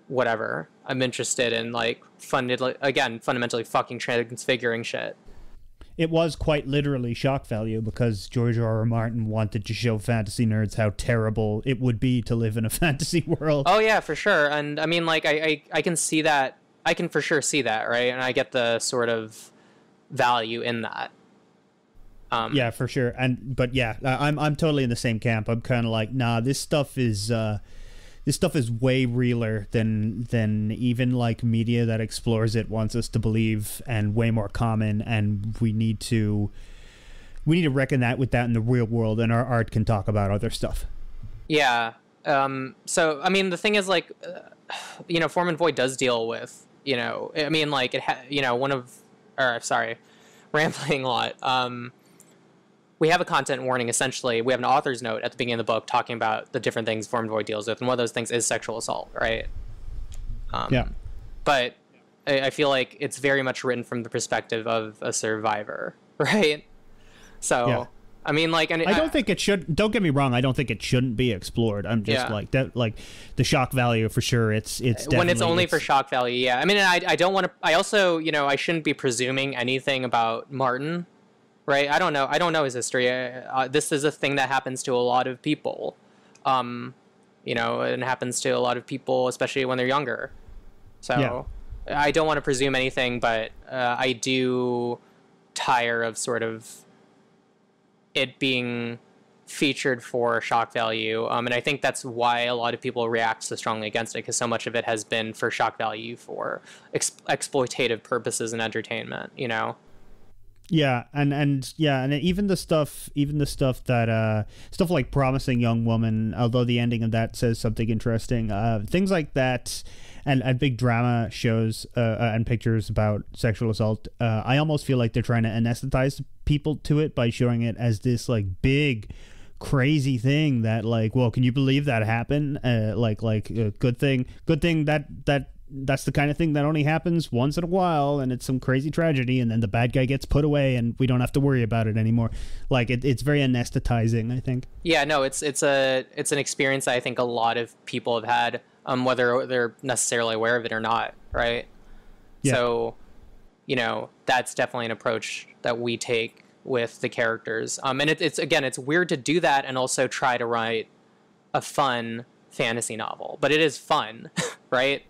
whatever. I'm interested in like fundamentally fucking transfiguring shit. It was quite literally shock value because George R.R. Martin wanted to show fantasy nerds how terrible it would be to live in a fantasy world. Oh yeah, for sure. And I mean, like, I can see that. I can for sure see that, right? And I get the sort of value in that. Yeah, for sure. But yeah, I'm totally in the same camp. I'm kind of like, nah, this stuff is way realer than even like media that explores it wants us to believe, and way more common. And we need to reckon that with that in the real world, and our art can talk about other stuff. Yeah. So I mean, the thing is, like, Form and Void does deal with, I mean, like rambling a lot. We have a content warning, essentially. We have an author's note at the beginning of the book talking about the different things Form and Void deals with, and one of those things is sexual assault, right? Yeah. But I feel like it's very much written from the perspective of a survivor, right? So, yeah. I mean, like... And I don't think it should... Don't get me wrong, I don't think it shouldn't be explored. I'm just like... that, like, the shock value, for sure, it's definitely... When it's only for shock value, yeah. I mean, I don't want to... I also, I shouldn't be presuming anything about Martin, right? I don't know his history. This is a thing that happens to a lot of people. And happens to a lot of people, especially when they're younger. So I don't want to presume anything, but I do tire of sort of it being featured for shock value. And I think that's why a lot of people react so strongly against it, because so much of it has been for shock value for exploitative purposes and entertainment, Yeah, and even the stuff that stuff like Promising Young Woman, although the ending of that says something interesting, things like that, and big drama shows and pictures about sexual assault. I almost feel like they're trying to anesthetize people to it by showing it as this like big, crazy thing that like, well, can you believe that happened? Good thing that's the kind of thing that only happens once in a while, and it's some crazy tragedy, and then the bad guy gets put away and we don't have to worry about it anymore. Like it's very anesthetizing, I think. Yeah, no, it's an experience that I think a lot of people have had, whether they're necessarily aware of it or not, right? Yeah. So, that's definitely an approach that we take with the characters. And it's weird to do that and also try to write a fun fantasy novel, but it is fun, right?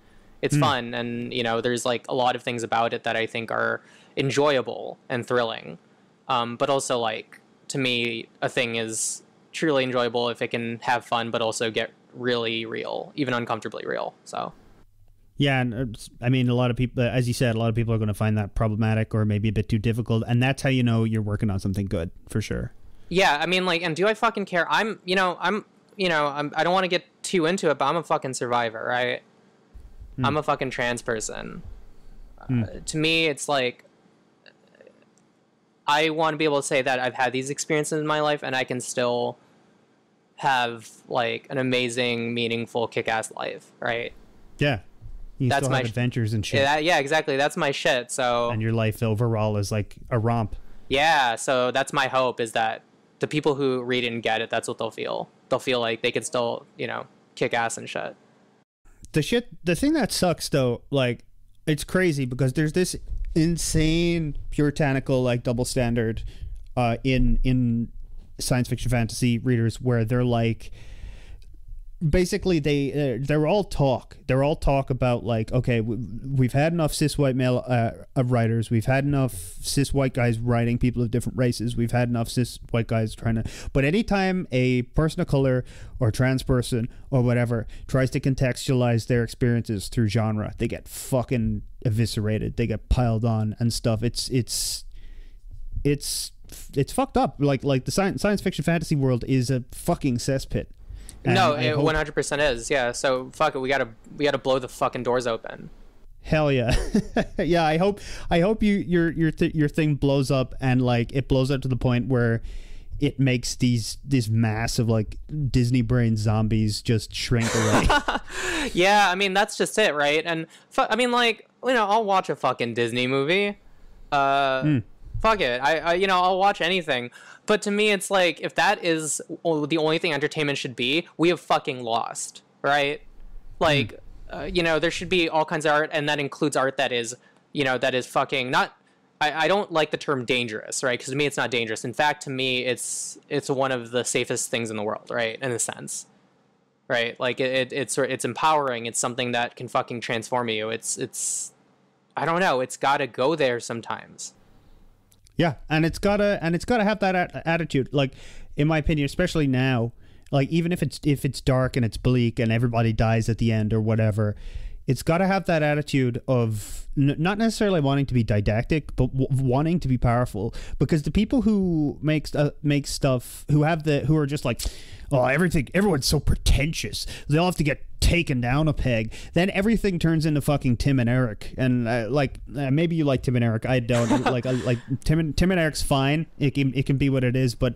It's fun, and there's like a lot of things about it that I think are enjoyable and thrilling. But also, like, to me, a thing is truly enjoyable if it can have fun, but also get really real, even uncomfortably real. So. Yeah, and I mean, a lot of people, as you said, a lot of people are going to find that problematic or maybe a bit too difficult, and that's how you're working on something good, for sure. Yeah, I mean, like, and do I fucking care? I don't want to get too into it, but I'm a fucking survivor, right? I'm a fucking trans person. To me, it's like, I want to be able to say that I've had these experiences in my life and I can still have like an amazing, meaningful, kick-ass life, right? Yeah. You that's still have adventures and shit. Yeah, exactly. That's my shit. So. And your life overall is like a romp. Yeah. So that's my hope, is that the people who read it and get it, that's what they'll feel. They'll feel like they can still, kick ass and shit. The thing that sucks though, like, it's crazy because there's this insane puritanical like double standard in science fiction fantasy readers where they're like, basically they're all talk. They're all talk about like, okay, we've had enough cis white male writers. We've had enough cis white guys writing people of different races. We've had enough cis white guys trying to. But anytime a person of color or trans person or whatever tries to contextualize their experiences through genre, they get fucking eviscerated. They get piled on and stuff. It's fucked up. Like the science fiction fantasy world is a fucking cesspit. And no, it 100% is. Yeah. So fuck it. We gotta blow the fucking doors open. Hell yeah. Yeah. I hope your thing blows up, and like it blows up to the point where it makes these massive like Disney brain zombies just shrink away. Yeah. I mean, that's just it, right? And I mean, like, you know, I'll watch a fucking Disney movie. Fuck it. I I'll watch anything. But to me, it's like, if that is the only thing entertainment should be, we have fucking lost, right? Like, there should be all kinds of art, and that includes art that is, that is fucking not. I don't like the term dangerous, right? Because to me, it's not dangerous. In fact, to me, it's one of the safest things in the world, right? In a sense, right? Like it's empowering. It's something that can fucking transform you. It's I don't know. It's got to go there sometimes. Yeah, and it's gotta have that attitude. Like, in my opinion, especially now, like even if it's dark and it's bleak and everybody dies at the end or whatever, it's gotta have that attitude of not necessarily wanting to be didactic, but wanting to be powerful. Because the people who make stuff who are just like, oh, everyone's so pretentious, they all have to get taken down a peg, then everything turns into fucking Tim and Eric. And maybe you like Tim and Eric, I don't. like Tim and Eric's fine, it can be what it is, but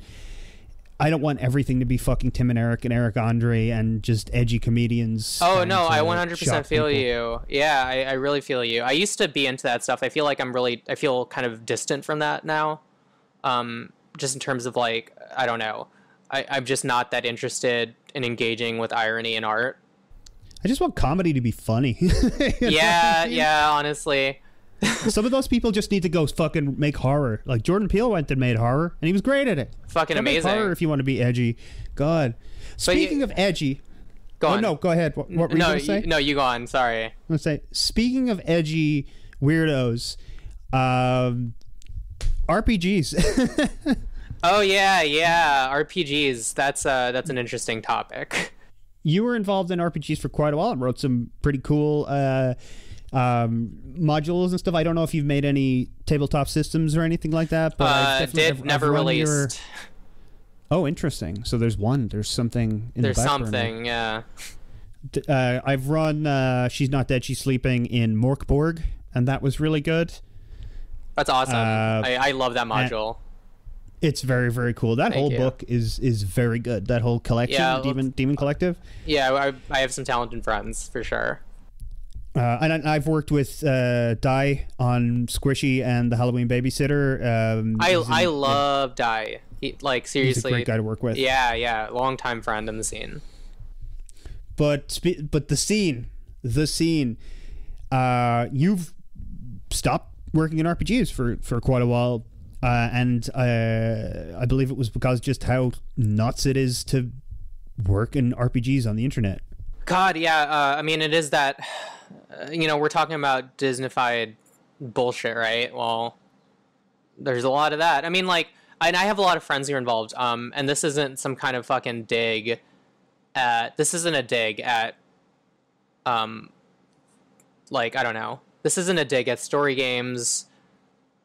I don't want everything to be fucking Tim and Eric Andre and just edgy comedians. Oh no, I 100% feel you. Yeah, I really feel you. I used to be into that stuff. I feel like I feel kind of distant from that now, just in terms of like, I don't know, I'm just not that interested in engaging with irony in art. I just want comedy to be funny. Yeah, honestly. Some of those people just need to go fucking make horror. Like Jordan Peele went and made horror, and he was great at it. Fucking amazing. Make horror if you want to be edgy. God. Speaking of edgy... Go on. Oh, no, go ahead. What were you going to say? No, you go on. Sorry. I'm going to say, speaking of edgy weirdos, RPGs. Oh, yeah. RPGs. That's an interesting topic. You were involved in RPGs for quite a while and wrote some pretty cool modules and stuff. I don't know if you've made any tabletop systems or anything like that, but I've never released. Oh, interesting. So there's something in the background. There's something, yeah. I've run She's Not Dead, She's Sleeping in Morkborg, and that was really good. That's awesome. I love that module. It's very, very cool. That whole book is very good. That whole collection, Demon Collective. Yeah, I have some talented friends for sure. And I've worked with Dai on Squishy and the Halloween Babysitter. I love Dai. Seriously, he's a great guy to work with. Yeah, longtime friend in the scene. But the scene, you've stopped working in RPGs for quite a while. And I believe it was because just how nuts it is to work in RPGs on the internet. God, yeah. I mean, it is that, we're talking about Disneyfied bullshit, right? Well, there's a lot of that. I mean, and I have a lot of friends who are involved. And this isn't some kind of fucking dig at, this isn't a dig at, I don't know. This isn't a dig at story games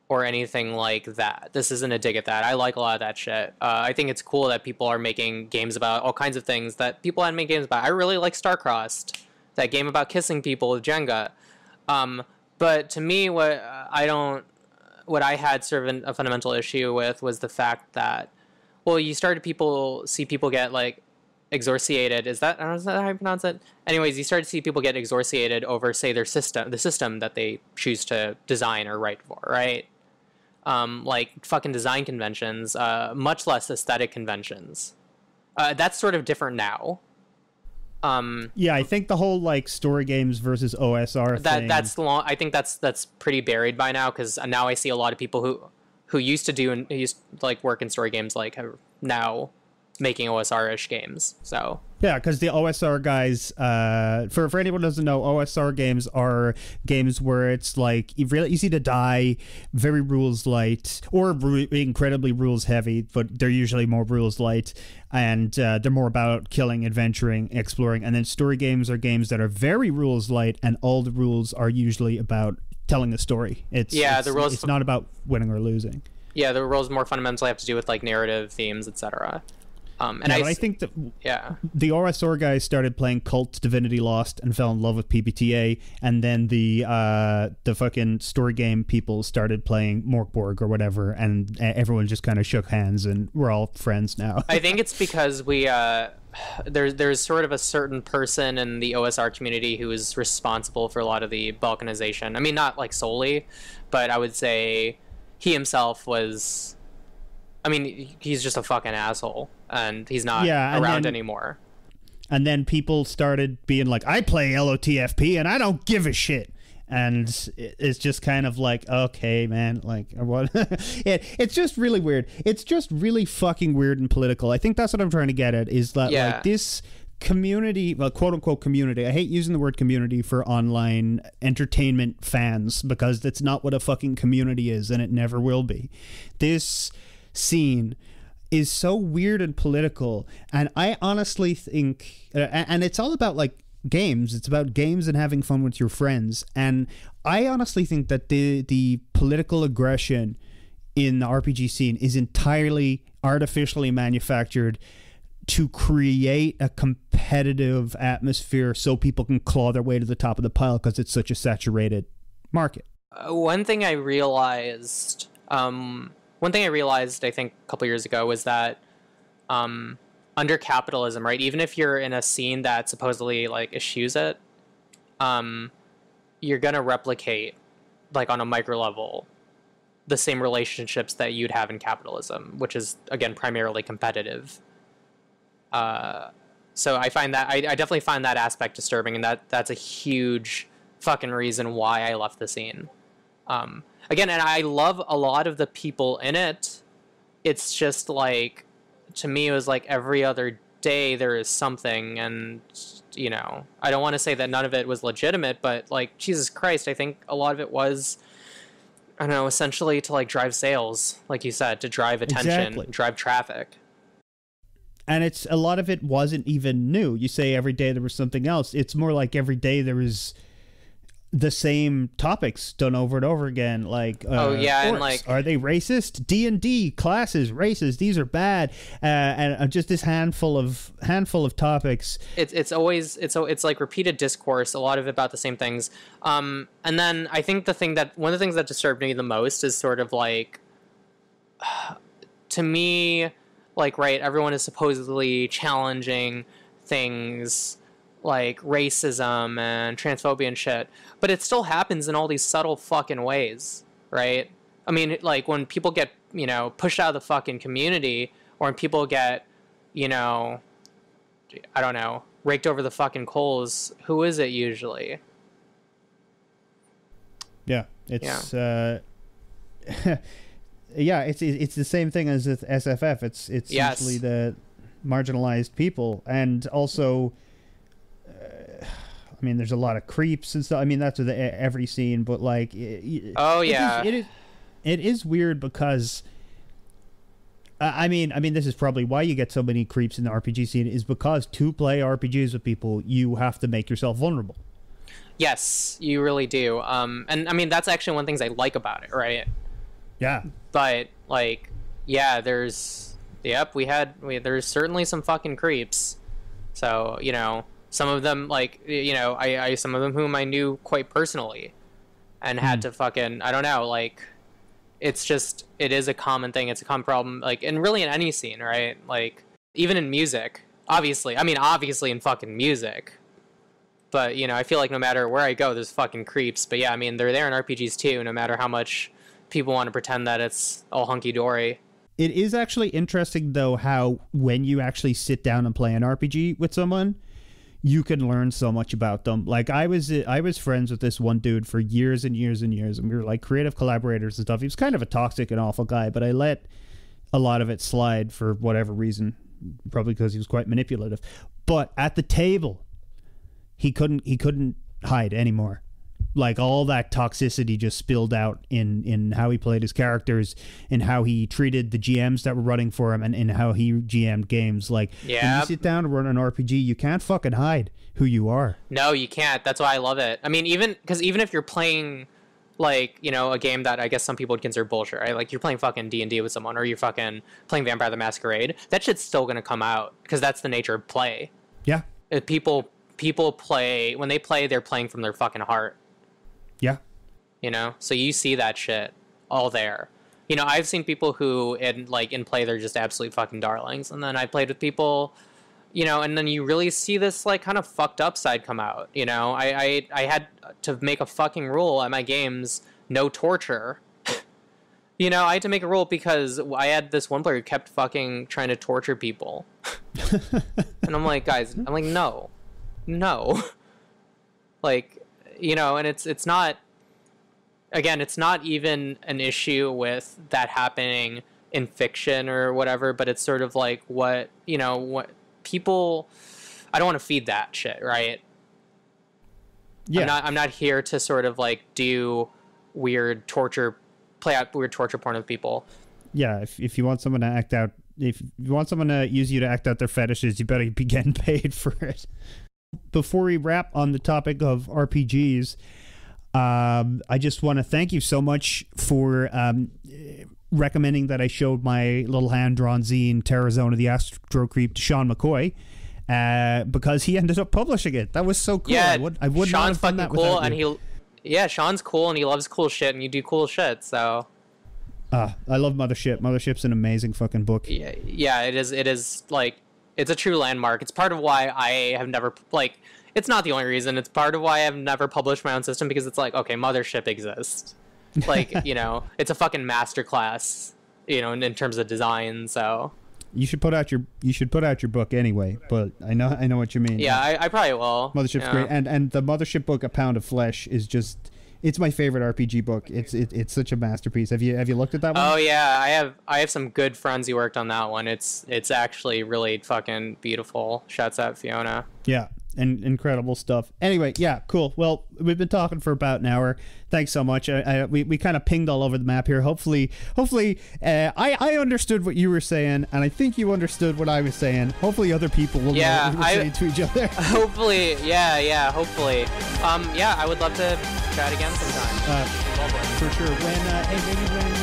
or anything like that. This isn't a dig at that. I like a lot of that shit. I think it's cool that people are making games about all kinds of things that people hadn't made games about. I really like Starcrossed, that game about kissing people with Jenga. But to me, what I had sort of a fundamental issue with was the fact that, well, you started see people get exorciated. Is that how you pronounce it? Anyways, you start to see people get exorciated over, say, the system that they choose to design or write for, right? Fucking design conventions, much less aesthetic conventions. That's sort of different now. Yeah, I think the whole story games versus OSR thing. That's long. I think that's pretty buried by now, because now I see a lot of people who used to work in story games have now making OSR-ish games. So yeah, because the OSR guys, for anyone who doesn't know, OSR games are games where it's like really easy to die, very rules light, or incredibly rules heavy, but they're usually more rules light, and they're more about killing, adventuring, exploring. And then story games are games that are very rules light, and all the rules are usually about telling a story. The rules. It's not about winning or losing. Yeah, the rules more fundamentally have to do with like narrative themes, etc. I think that the OSR guys started playing Cult Divinity Lost and fell in love with PBTA, and then the fucking story game people started playing Morkborg or whatever, and everyone just kind of shook hands, and we're all friends now. I think it's because we there's sort of a certain person in the OSR community who is responsible for a lot of the balkanization. I mean, not like solely, but I would say he himself was. I mean, he's just a fucking asshole, and he's not around anymore. And then people started being like, I play LOTFP, and I don't give a shit. And it's just kind of like, okay, man, like, what? It's just really weird. It's just really fucking weird and political. I think that's what I'm trying to get at, is that like this community, well, quote unquote community. I hate using the word community for online entertainment fans, because that's not what a fucking community is, and it never will be. This scene is so weird and political, and I honestly think, and it's all about like games, it's about games and having fun with your friends, and I honestly think that the political aggression in the RPG scene is entirely artificially manufactured to create a competitive atmosphere so people can claw their way to the top of the pile, because it's such a saturated market. One thing I realized, I think a couple years ago, was that under capitalism, right, even if you're in a scene that supposedly like eschews it, you're gonna replicate, like on a micro level, the same relationships that you'd have in capitalism, which is again primarily competitive. So I find that I definitely find that aspect disturbing, and that's a huge fucking reason why I left the scene. Again, and I love a lot of the people in it. It's just like, to me, it was like every other day there is something, and, you know, I don't want to say that none of it was legitimate, but, like, Jesus Christ, I think a lot of it was, I don't know, essentially to, like, drive sales, like you said, to drive attention, drive traffic. And it's, a lot of it wasn't even new. You say every day there was something else. It's more like every day there was the same topics done over and over again, like orcs, and like, are they racist? D&D classes, races, these are bad, and just this handful of topics. It's always like repeated discourse, a lot of it about the same things. And then I think one of the things that disturbed me the most is sort of like, to me, like, right, everyone is supposedly challenging things like racism and transphobia and shit, but it still happens in all these subtle fucking ways, right? I mean, like, when people get, you know, pushed out of the fucking community, or when people get, you know, I don't know, raked over the fucking coals, who is it usually? Yeah, it's yeah, it's the same thing as with SFF. It's usually the marginalized people, and also, I mean, there's a lot of creeps and stuff. I mean, that's with every scene, but like, it is weird because, I mean, this is probably why you get so many creeps in the RPG scene, is because to play RPGs with people, you have to make yourself vulnerable. Yes, you really do. And I mean, that's actually one of the things I like about it, right? Yeah. But like, yeah, there's certainly some fucking creeps. So, you know, some of them, like, you know, I some of them whom I knew quite personally, and had to fucking, I don't know, like, it is a common thing. It's a common problem, like, and really in any scene, right? Like, even in music, obviously in fucking music. But, you know, I feel like no matter where I go, there's fucking creeps. But yeah, I mean, they're there in RPGs too, no matter how much people want to pretend that it's all hunky-dory. It is actually interesting, though, how when you actually sit down and play an RPG with someone, you can learn so much about them. Like, I was friends with this one dude for years and years and years, and we were like creative collaborators and stuff. He was kind of a toxic and awful guy, but I let a lot of it slide for whatever reason. probably because he was quite manipulative. But at the table, he couldn't hide anymore. Like, all that toxicity just spilled out in how he played his characters, in how he treated the GMs that were running for him, and in how he GM'd games. Like, when you sit down and run an RPG, you can't fucking hide who you are. No, you can't. That's why I love it. I mean, even if you're playing, like, you know, a game that I guess some people would consider bullshit, right? Like, you're playing fucking D&D with someone, or you're fucking playing Vampire the Masquerade, that shit's still gonna come out, because that's the nature of play. Yeah. People play, when they play, they're playing from their fucking heart. Yeah. You know, so you see that shit all there. You know, I've seen people who in play they're just absolute fucking darlings, and then I played with people, you know, and then you really see this like kind of fucked up side come out. You know, I had to make a fucking rule at my games, no torture. You know, I had to make a rule because I had this one player who kept fucking trying to torture people. And I'm like, guys, I'm like, no. Like, you know, and it's not, again, it's not even an issue with that happening in fiction or whatever, but it's sort of like what people, I don't want to feed that shit, right? Yeah. I'm not here to sort of like do play out weird torture porn with people. Yeah, if you want someone to act out, if you want someone to use you to act out their fetishes, you better be getting paid for it. Before we wrap on the topic of RPGs, I just want to thank you so much for recommending that I showed my little hand-drawn zine, Terra Zone of the Astro Creep, to Sean McCoy, because he ended up publishing it. That was so cool. Yeah, I would not Sean's have done that fucking cool, without you. and Sean's cool, and he loves cool shit, and you do cool shit, so... I love Mothership. Mothership's an amazing fucking book. Yeah, it is, like... It's a true landmark. It's part of why I have never, like, it's not the only reason. It's part of why I've never published my own system, because it's like, okay, Mothership exists. Like, you know, it's a fucking masterclass, you know, in terms of design, so. You should put out your book anyway, but I know what you mean. Yeah, I probably will. Mothership's great. And the Mothership book, A Pound of Flesh, is just, it's my favorite RPG book. It's such a masterpiece. Have you looked at that one? Oh yeah, I have some good friends who worked on that one. It's actually really fucking beautiful. Shouts out Fiona. Yeah, and incredible stuff. Anyway, yeah, cool. Well, we've been talking for about an hour. Thanks so much. We kind of pinged all over the map here. Hopefully, I understood what you were saying, and I think you understood what I was saying. Hopefully, other people will know what we were saying to each other. Hopefully, hopefully. I would love to chat again sometime. For sure. Maybe when